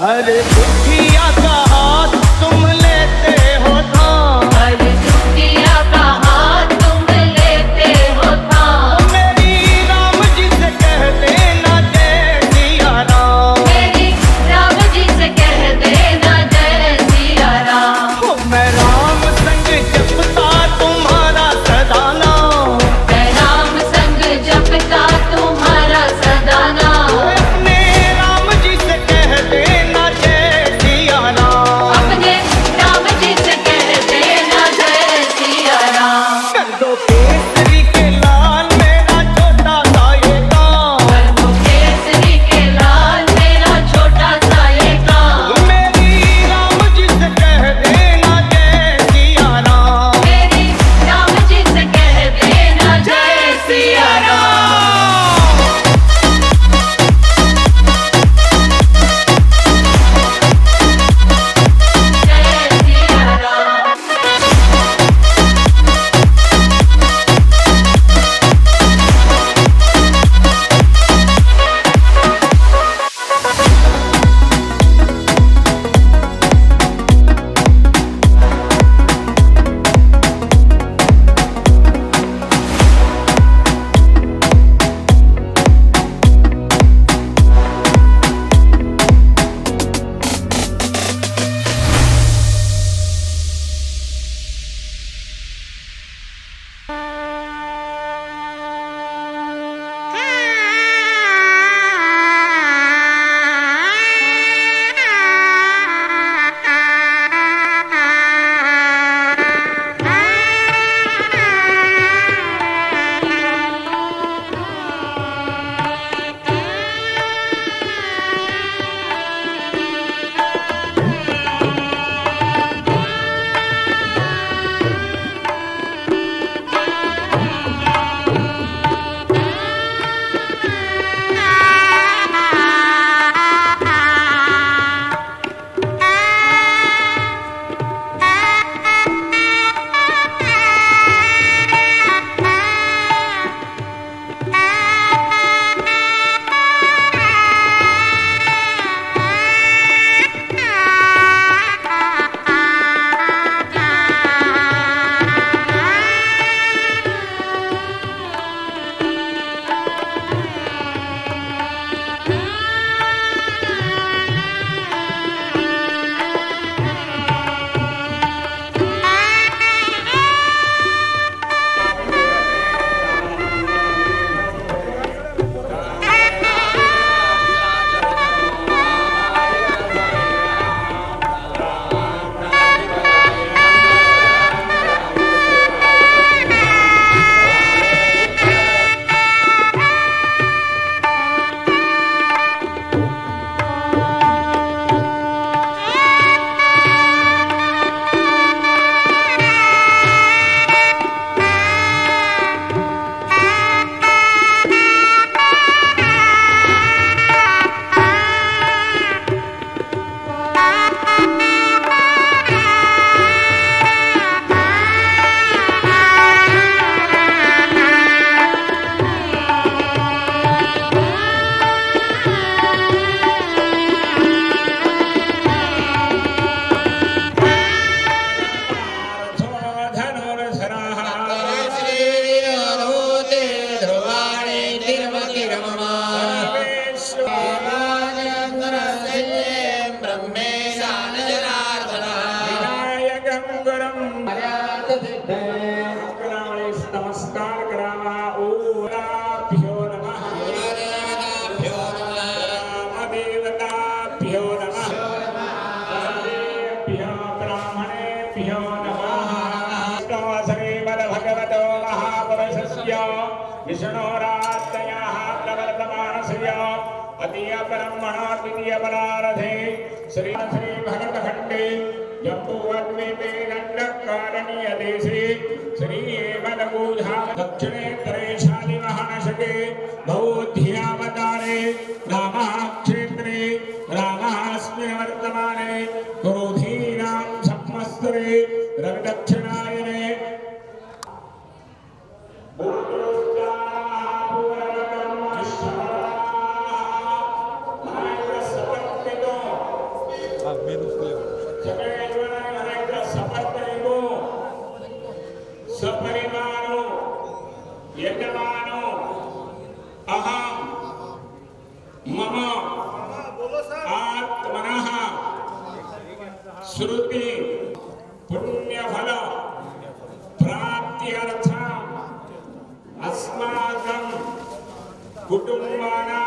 अरे दुखिया का हाथ तुम लेते हो थाम, अरे दुखिया का हाथ तुम लेते हो थाम। मेरी राम जी से कह देना जय सिया राम, मेरी राम जी से कह देना जय सिया राम। ओ मैं राम संग जपता तुम्हारा सदा नाम, मैं राम संग जपता तुम्हारा सदा नाम। अपने राम जी से कह देना जय सिया राम, अपने राम जी से कह देना जय सिया राम। कर दो केसरी के लाल मेरा छोटा सा ये काम, कर दो केसरी के लाल मेरा छोटा सा ये काम। मेरी राम जी से कह देना जय सिया राम, मेरी राम जी से कह देना जय सिया राम। जय सिया राम। नमस्कार करावा ओराभ्यो नमः रामदेवताभ्यो नमः सर्वेभ्यो ब्राह्मणेभ्यो नमः श्रीमद्भगवतो महापुरुषस्य विष्णोरात्मनः प्रवर्तमानस्य अतीयब्रह्मणो द्वितीयपरारधे श्री भगवतखण्डे जम्बूद्वीपे दण्डकारण्यदेशे श्रीमद्बूधा दक्षिणेतरे शालिवाहनशके बौद्ध्यावतारे रामक्षेत्रे रामास्मिन् वर्तमाने क्रोधीनां संवत्सरे रविदक्षिणायने अहम मम आत्मनः श्रुति पुण्यफल प्राप्त्यर्थम् अस्माकं कुटुंबानां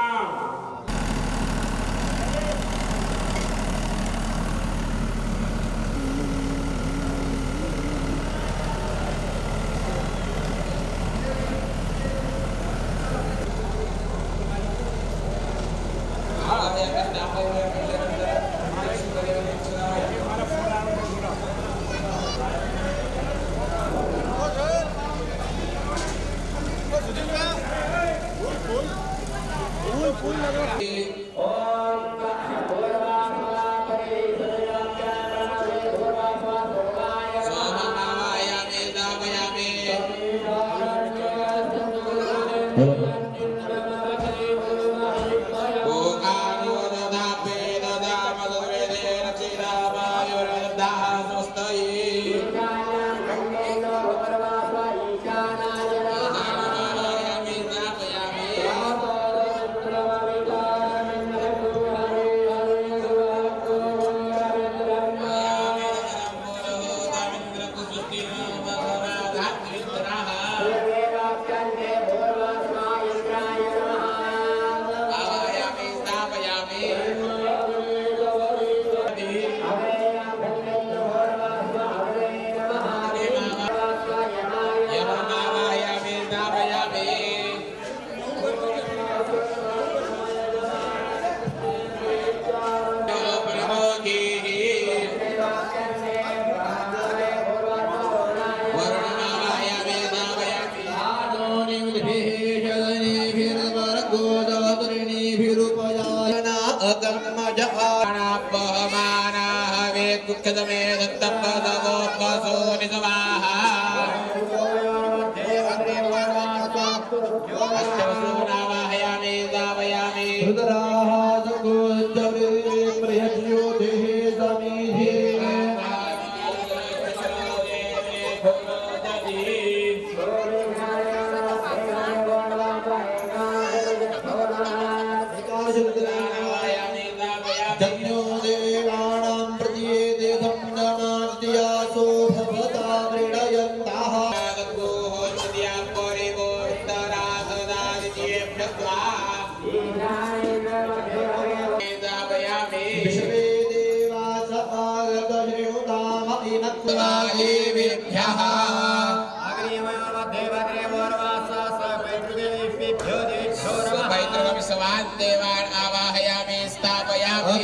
देवान् आवाहयामि स्थापयामि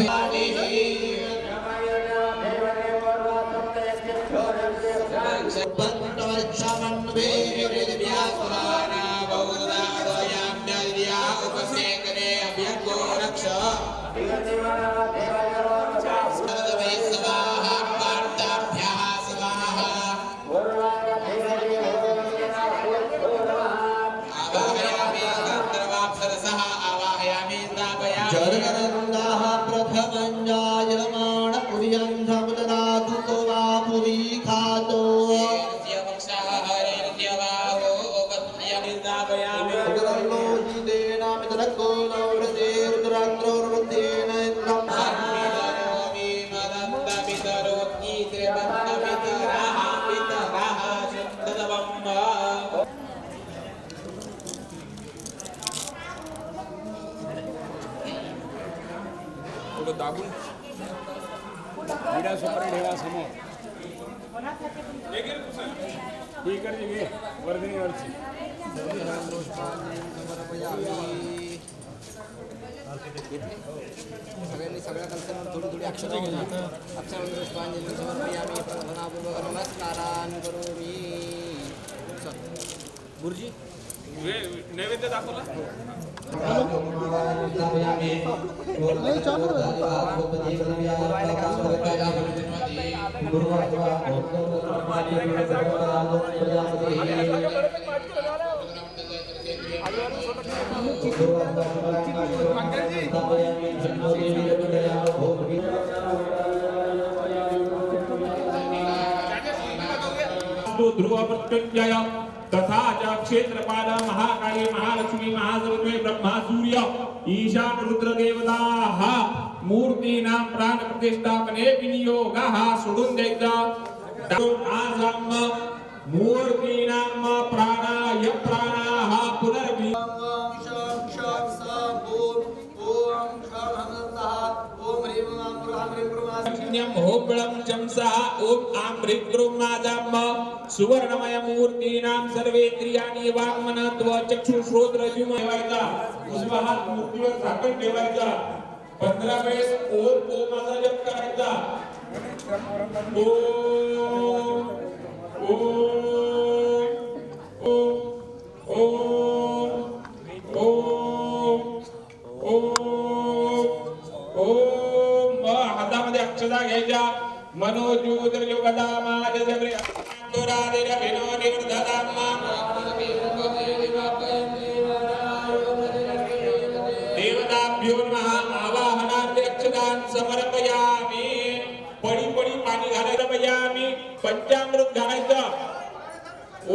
जगन्नाथ प्रथमञ्जायमान पुर्यं समुदनातु तो वा पुरी खातो उग्रलो हितेन मित्रको नवृते रुद्राग्रोर्वृतेन इन्द्रम् दाबून विडा सुपर ठेवा समोर ही करते घे वर्धिनीवरची सगळ्यांनी सगळ्या कल्पना थोडी थोडी अक्षर घेऊन अक्षर पुष्पांजली समर्पयामी प्रार्थनापूर्वक नमस्कारान् करोमि गुरुजी नैवेद्य दाखवला ध्रुव मृत्युंजय तथा च क्षेत्रपाल महाकाली महालक्ष्मी महासरस्वती ब्रह्मा सूर्य ईशान रुद्र देवताः मूर्तीनां प्राण प्रतिष्ठापने विनियोगः सोडून द्यायचा आजम मूर्तीनां प्राणाय प्राणाः सुवर्णमय मूर्तीनां सर्वेंद्रियाणि वाङ्मनत्व चक्षुश्रोत्र जिव्हायचा उजवा हात मूर्तीवर झाकून ठेवायचा 15 वेळेस ओम ओमाचा जप करायचा ओम ओम ओम ओम ओम ओम हातामध्ये अक्षता घ्यायच्या मनोजूद्रयुगदामाज जबरे दुरादिरभिनो निवर्धदामा देवताभ्यो नमः आवाहनार्थे अक्षतान् समर्पयामि पडी पडी पाणी घालायला पंचामृत घालायचं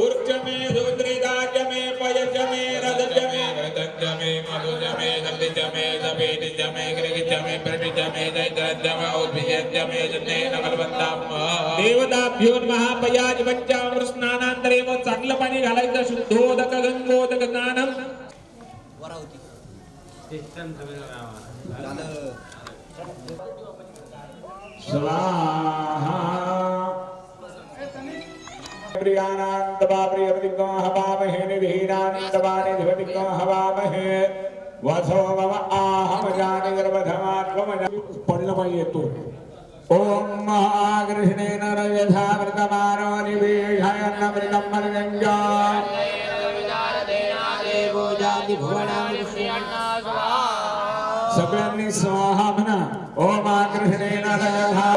ऊर्जमे रुद्रेदाजमे पयजमे रदजमे रदजमे मधुजमे दब्दिजमे दबेदिजमे ग्रगिजमे प्रविजमे दैत्रजमे उद्भिजमे जनेन बलवन्ताम देवताभ्यो नमः पयाज पंचामृत स्नानांतरे व चांगलं पाणी घालायचं शुद्धोदक गंगोदक स्नानम स्वाहा प्रियानांद बाप्रियवतिको हवामहे निधीनांदवानि धिवतिको हवामहे वसो मम आहम जानि गर्भधमात्वम पडलं पाहिजे तो ओम महाकृष्णेन रयथा वृतमानो निवेशाय नमृतं मर्गंजा देवो जाति भुवनानि सगळ्यांनी स्वाहा म्हणा ओम कृष्णेन रयथा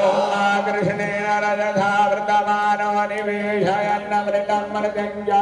वृतमानो निवेशाय नमृतं मर्गंजा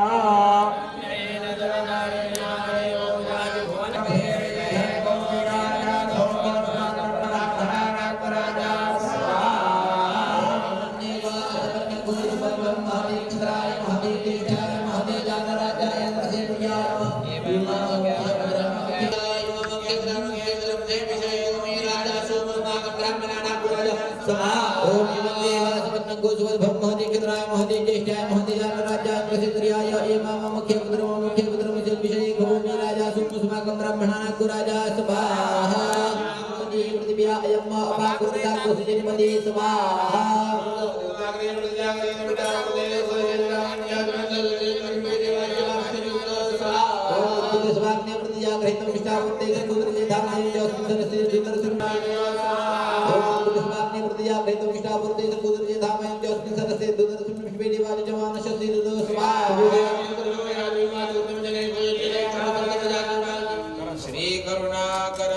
श्री करुणाकर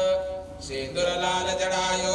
सिंदूर लाल जड़ायो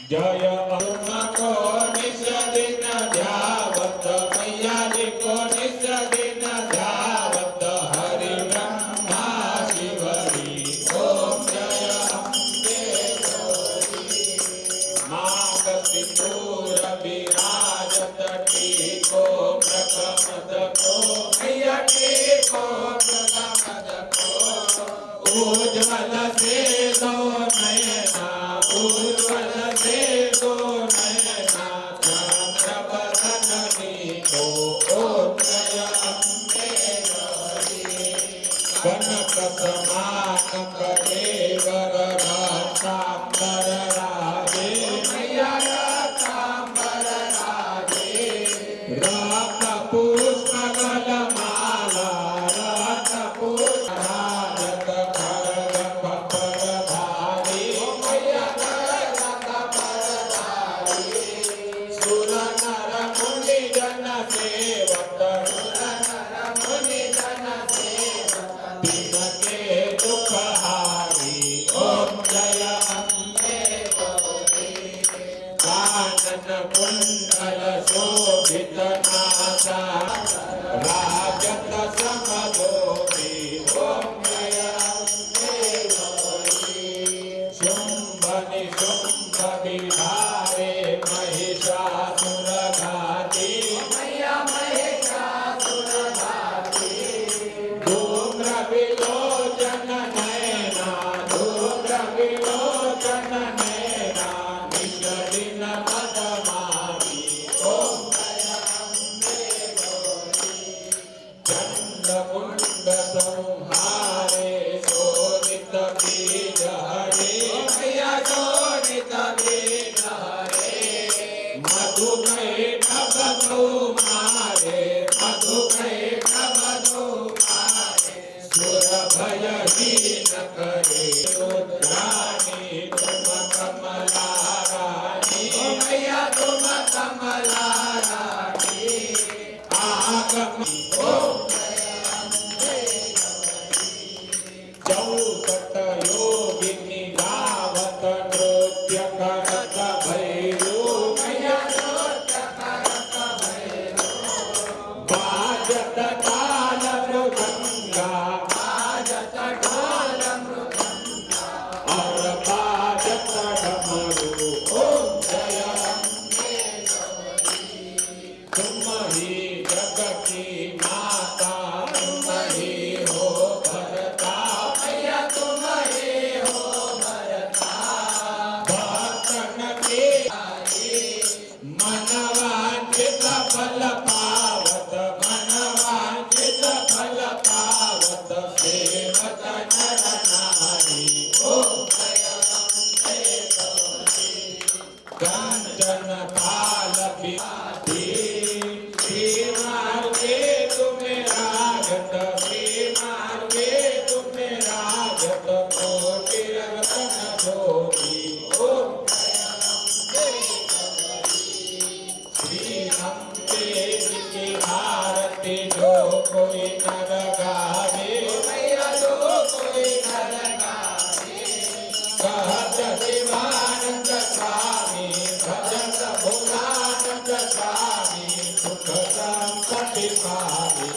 जय को निस्दिन ध्यावत मैया को निस्दिन ध्यावत हरि ब्रह्मा शिवरी ओम जय अम्बे गौरी माग सिंदूर विराजत टीको प्रकमद को मैया टीको प्रकमद को उज्ज्वल से दो नयना उज्ज्वल से समान करे वरदातांबर राजे मैया रतांबर राजे रत पुष्प गलमाला रत पुष्प राजत खरग पपर धारी मैया खरग पपर धारी सुर नर मुनि जन सेवक सुर नर मुनि जन सेवक तिनके दुख हारी ओम जय अम्बे गौरी कानन कुंडल शोभित नासा राजत समदोषी ओम जय अम्बे गौरी शुंभ निशुंभ विहारे महिषासुर घाती मैया महिषासुर घाती धूम्र विलोचन नयना धूम्र विलोचन नयना निषदिन मदमारी ओम चंद्रकुंड संहारे शोभित बीज हरे मैया शोभित बीज हरे मधुमय नभो मारे मधुमय नभो मारे सुर भयहीन करे रुद्राणी तुम कमला रानी मैया तुम कमला रानी आगम चौसठ योगिनी गावत नृत्य करत भैरू मैया नृत्य करत भैरू बाजत ताल मृदंगा बाजत ताल मृदंगा और बाजत डमरू ओम जय अम्बे गौरी तुम ही जग की माता तुम ही हो भरता मैया तुम ही हो भरता भक्तन के मनवांचित फल पावत मनवांचित फल पावत सेवत नर नारी ओम जय अम्बे गौरी कंचन थाल बिहारी श्री मार्गे तुम्हें राजत श्री मार्गे तुम्हें राजत कोटि रतन ज्योति ओम श्री अम्बे जी की आरती जो कोई नर गावे मैया जो कोई नर गावे कहत शिवानंद स्वामी भजत भोलानंद स्वामी सुख संपत्ति पावे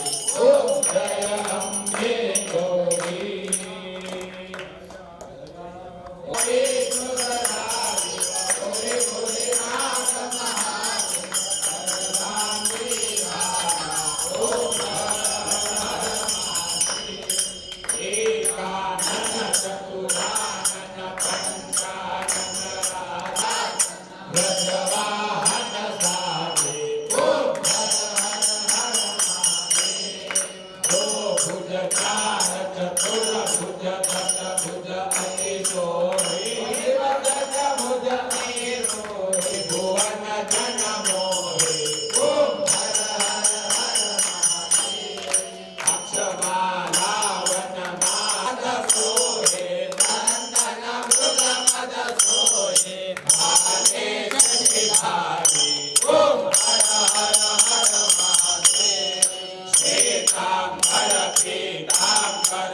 ओम जय अम्बे गौरी ओरे मुरारी ओरे भोलेनाथ महादेव राम ओम एकानन चतुरानन पंचानन राजा व्रजवाहन साधे ओम हर हर हर महादेव दो भुज चार चतुर भुज दस भुज अति सोहे दस भुज में सोहे भुवन जन मोहे ओम हर हर हर महादेव अक्षमाला वनमाद सोहे नंदन मृग मद सोहे भाले शशिधारी ओम हर हर हर महादेव श्वेतांबर पीतांबर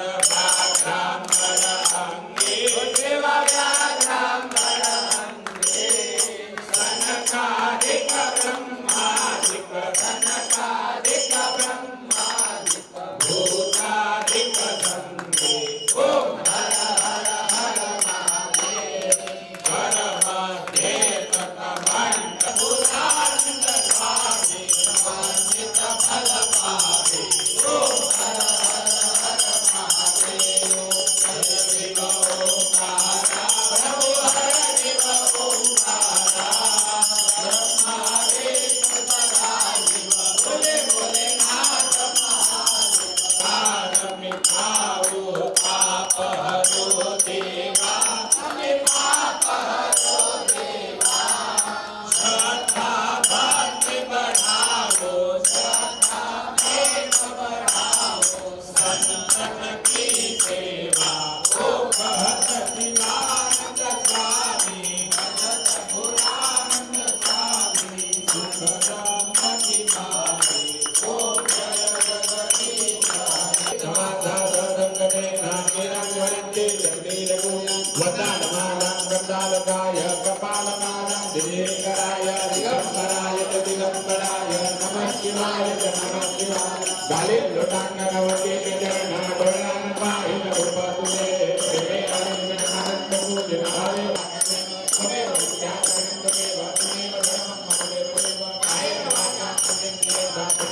कपालकाय कपालकाय दिगंबराय च दिगंबराय नमः शिवाय च नमः शिवाय गाले लोटांगनवते चरण डोळ्यां पाहिल रूपतुले प्रेमे आनंद पूजन हरे तमेव त्यापर्यंत तमेव तमेव धर्मं मम देव कायेन वाचा मनसेन प्रत्यक्षावा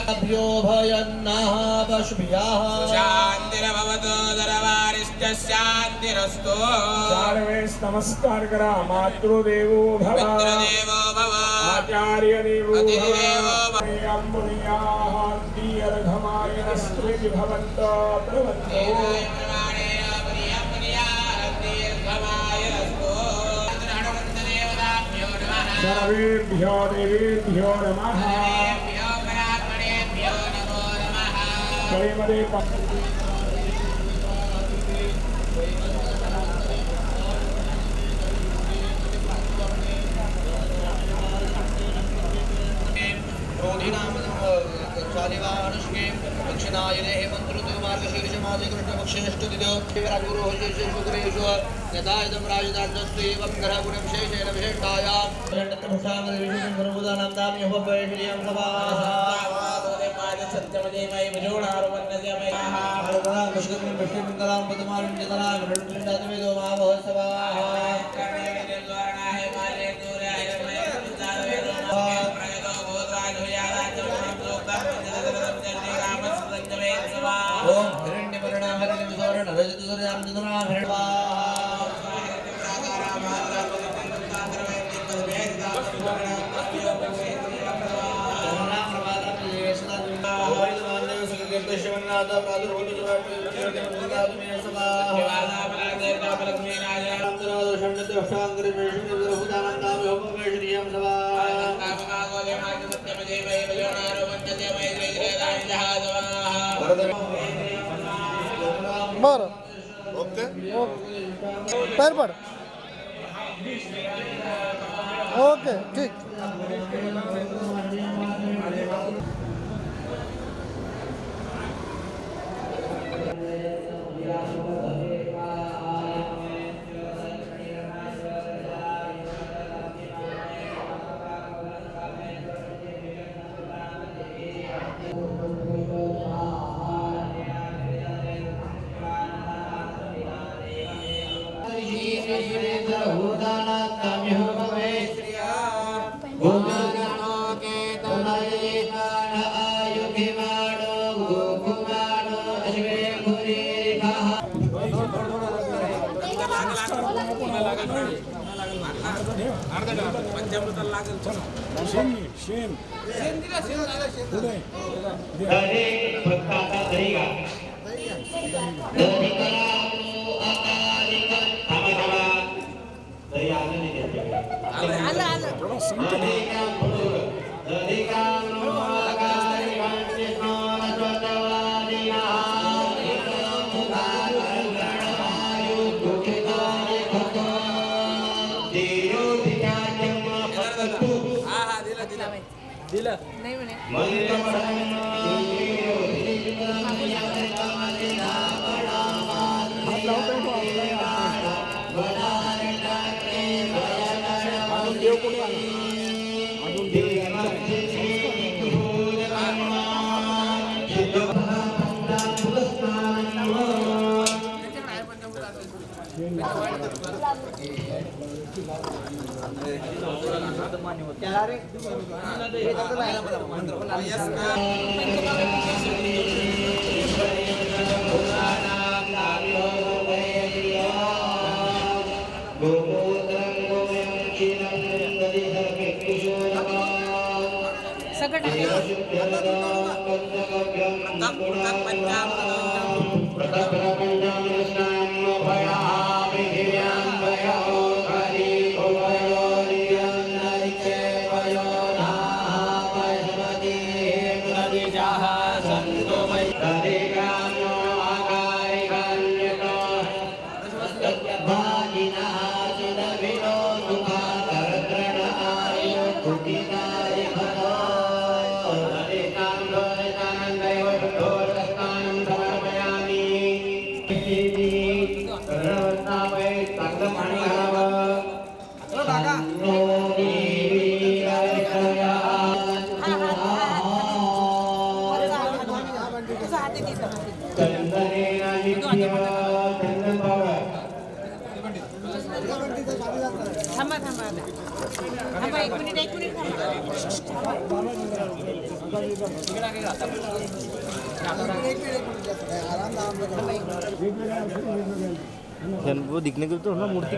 शांतिरब्रह्म भयन्नः पशुभ्यः शांतिरभवतु दरबारिश्च शांतिरस्तु सर्वे नमस्कार करा मातृदेवो भव पितृदेवो भव आचार्य देवो अतिथिदेवो भव अम्बुनियाः दीर्घमाय स्त्रीभि भवन्तो प्रवन्तो सर्वेभ्यो देवेभ्यो नमः श्रीमदे दक्षिणायने हेमंतृतो मार्गशीर्षमासे कृष्णपक्षेष्टदितो राजगुरो शुक्रेषु यथा इदं राजदार्जस्व एवं ग्रहगुणविशेषेण विशिष्टायां सर्वभूतानां दाम्योपवेशनीयं ओम हिरण्यवर्णा हरिणविसोरण रजतसुरयां चंद्रमा हिरण्यवा बरं पैर पड ओके ठीक पंचामृताला लागेल शेण पुढे थोडा संकट दिलं नाही म्हणे अजून देव कुठे आला अजून देव त्याच्या बाहेर पंचामृत वो दिखने को तो ना मूर्ति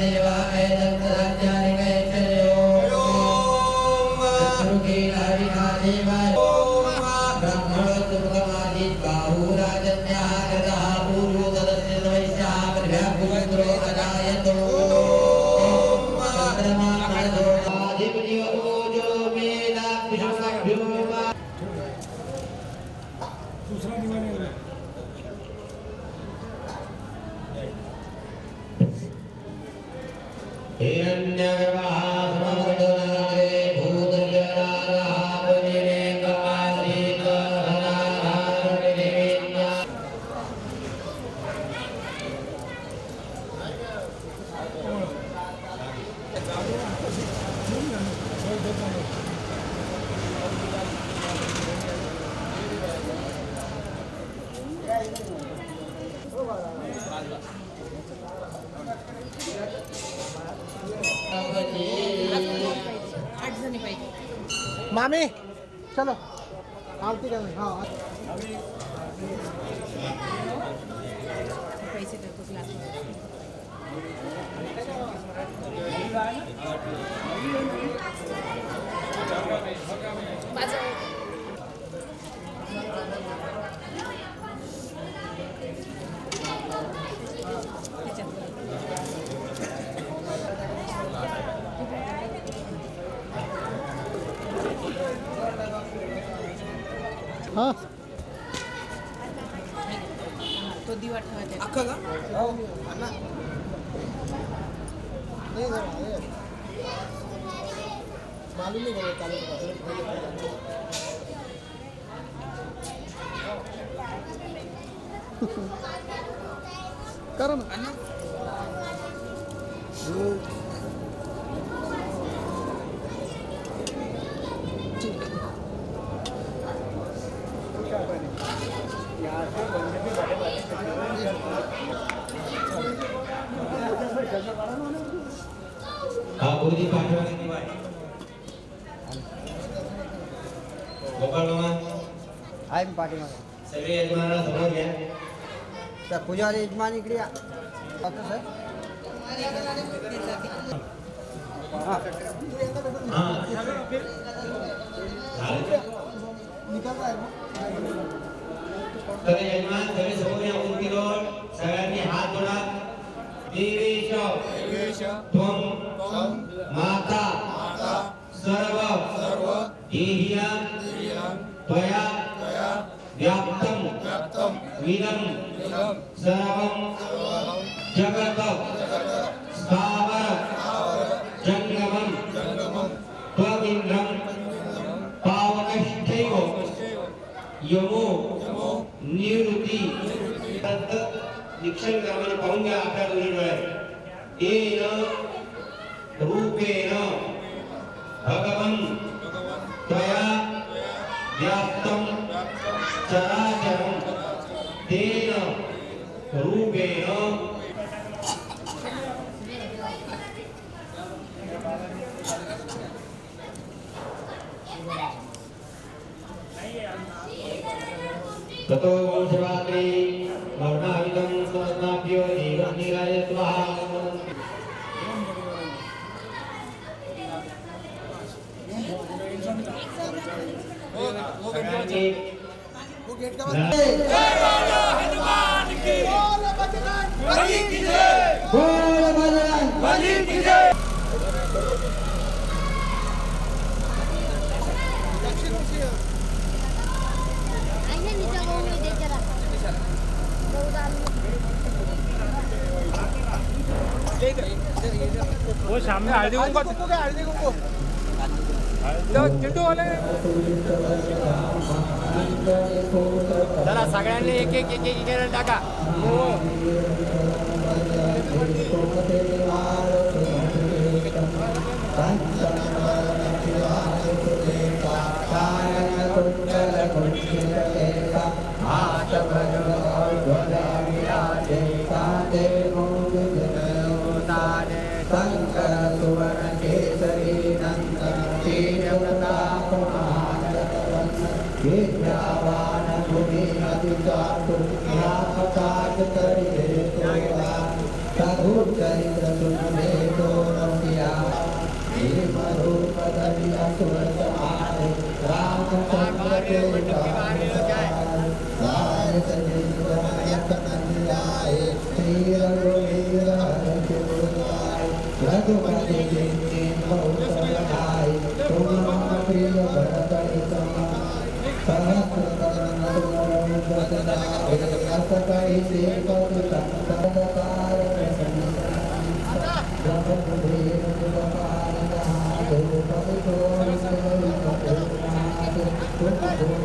देवा हिरण्यगर्भः समवर्धनाग्रे भूतजराः पुण्यरेकमासीत् धनाधारणिरेण्य मामी चलो आरती करने हाँ हाँ तो दिवा ठेवायचा अख्खा का नहीं मालूम नहीं करो चालू करो ना हा गुरुजी पाठवा गोपाळ मामा आहे मी पाठीमागे सगळे यजमानाला समोर घ्या त्या पुजारी यजमान इकडे या डॉक्टर साहेब हा निघाला आहे सगळे यजमान सगळे समोर या उंचीवर सगळ्यांनी हात जोडा देवेश त्वं माता सर्व देहियं त्वया व्याप्तं विदं सर्वं जगत् स्थावर जंगमं त्वमिन्द्रं पावकश्चैव यमो निवृत्ती निक्षण ग्रामाने पाहून घ्या आपल्या दोन्ही डोळ्यात येन रूपेण भगवन् त्वया व्याप्तं चराचरं तेन रूपेण ततो वंशवात्री वर्णाविदं स्वस्नाभ्यो देवं निरायत्वः वो गेट का बोल बजरंग आइए नीचे वो में दे जरा वो सामने हल्दी कुंकू क्या हल्दी कुंकू चिंटू वाले जरा सगळ्यांनी एक एक एक एक एक टाका शंकर सुवर्ण केसरी नंदन तीर्यवता विद्यावान भूमि अति चातु व्यापकाज करिए तोरा साधु चरित्र सुनने तो रसिया भीम रूप धरि असुर समारे रामचंद्र के राय सजीव कन्याए श्री रघुवीर हर शिवराय रघुपति जिनके बहुत बड़ाई तुम मम प्रिय भरत समान सहस्र करण तुम बदनाए अस कहि से पद संसार जब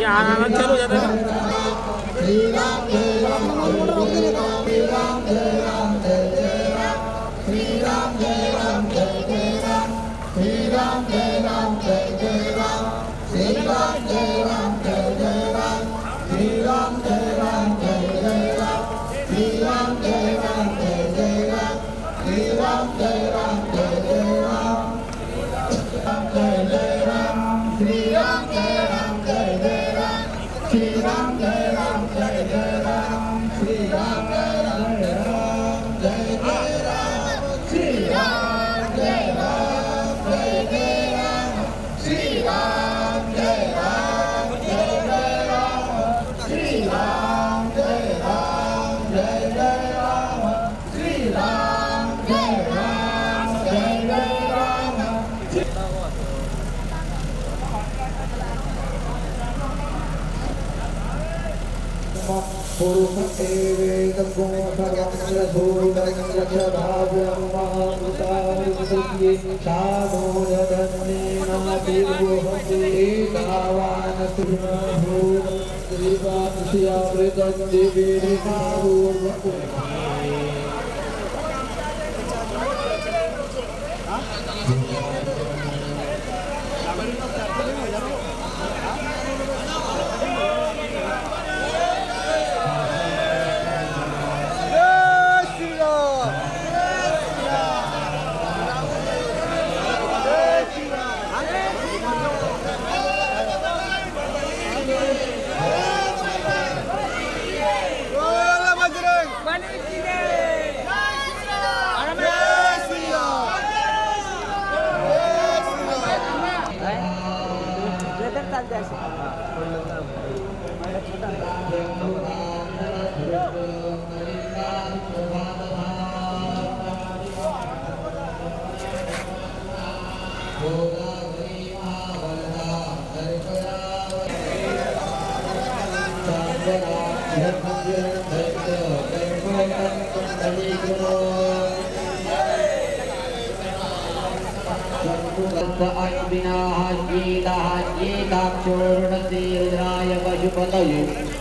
ये आना चालू हो जाता है ना।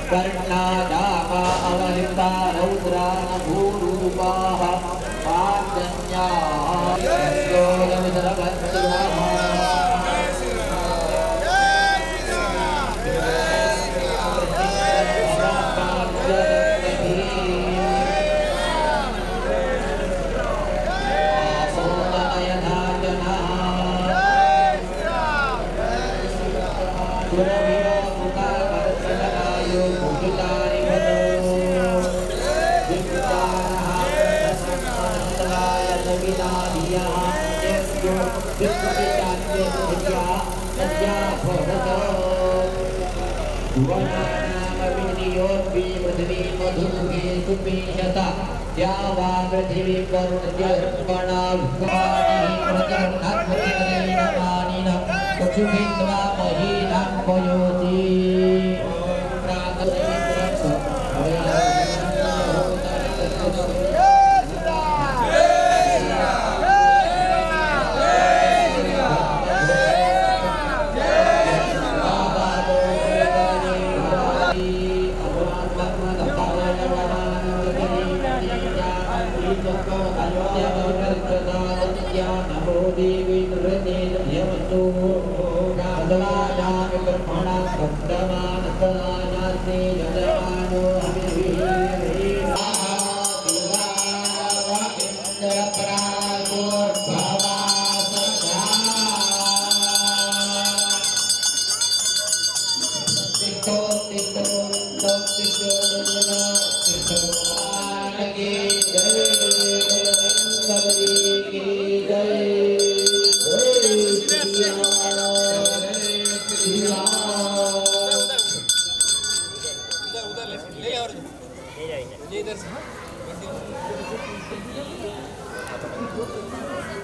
कर्णादाका अवलिप्ता रौद्रान भूरूपाः पाञ्जन्याः पृथ्वी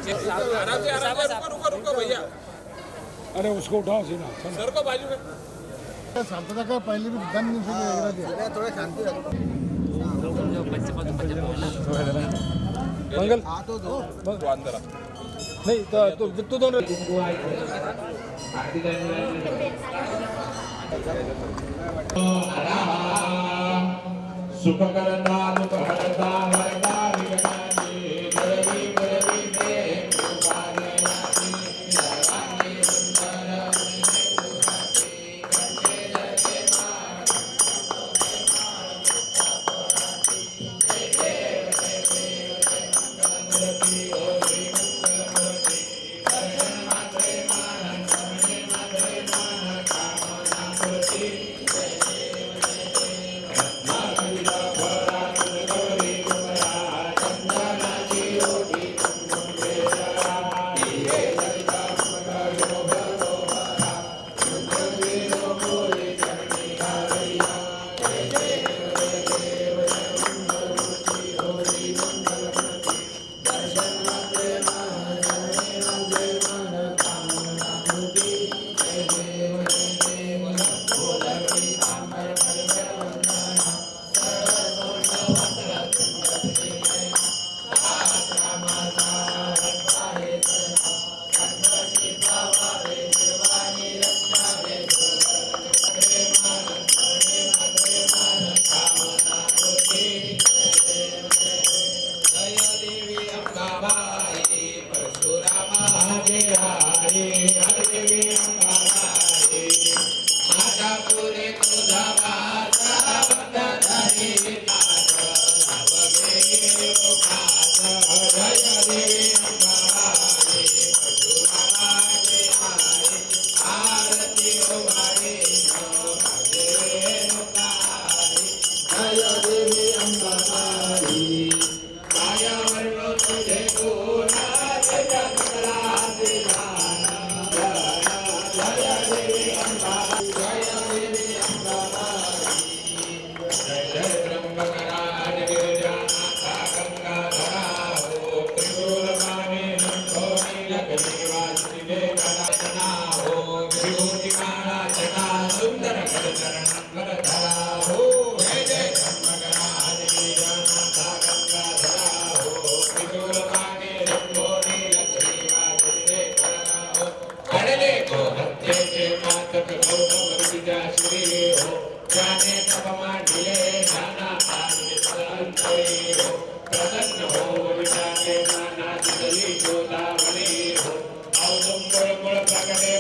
आराम से रुको रुको भैया अरे उसको उठाओ सीना सर को बाजू में शांतता का पहले भी दम नहीं से थोड़ा शांति रखो मंगल हाथ तो दो तो अंदर नहीं तो दोनों सुख करता दुख हरता वरदा विघ्नानि जरवी बरवी दे कृपालयानि सर्वांगी सुंदर सुखती कंठे जते मान मंगलमूर्ति ओ श्री मंगलमूर्ति दर्शन मात्रे मान समने मात्रे मान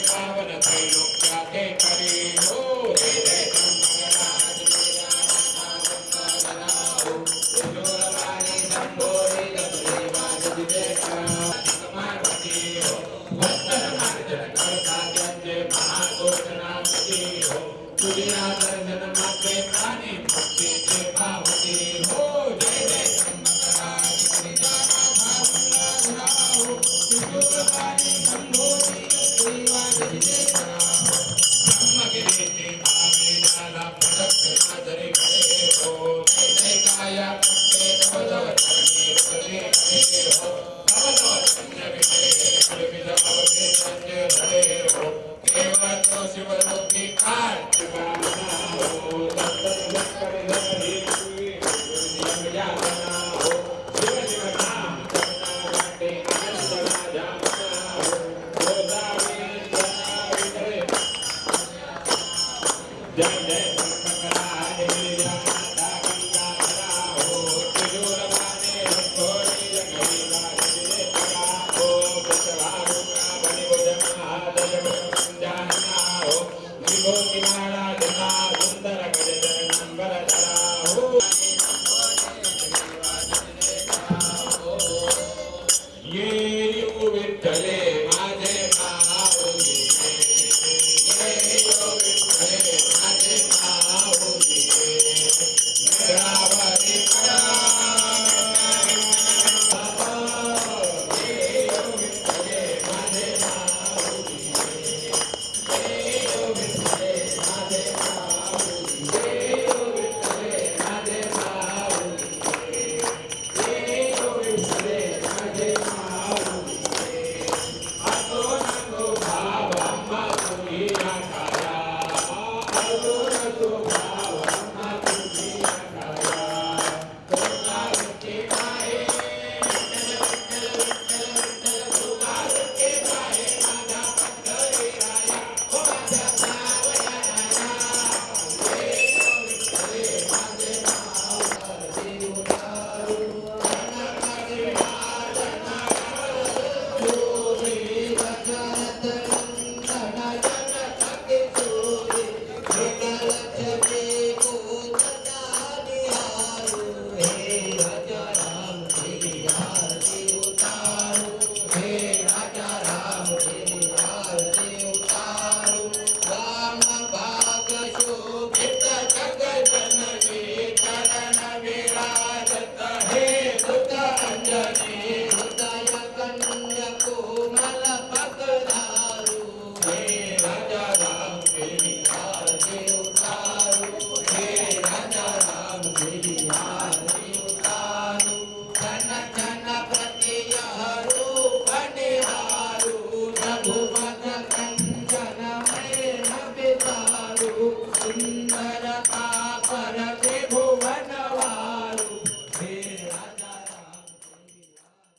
कामना मूर्ति हो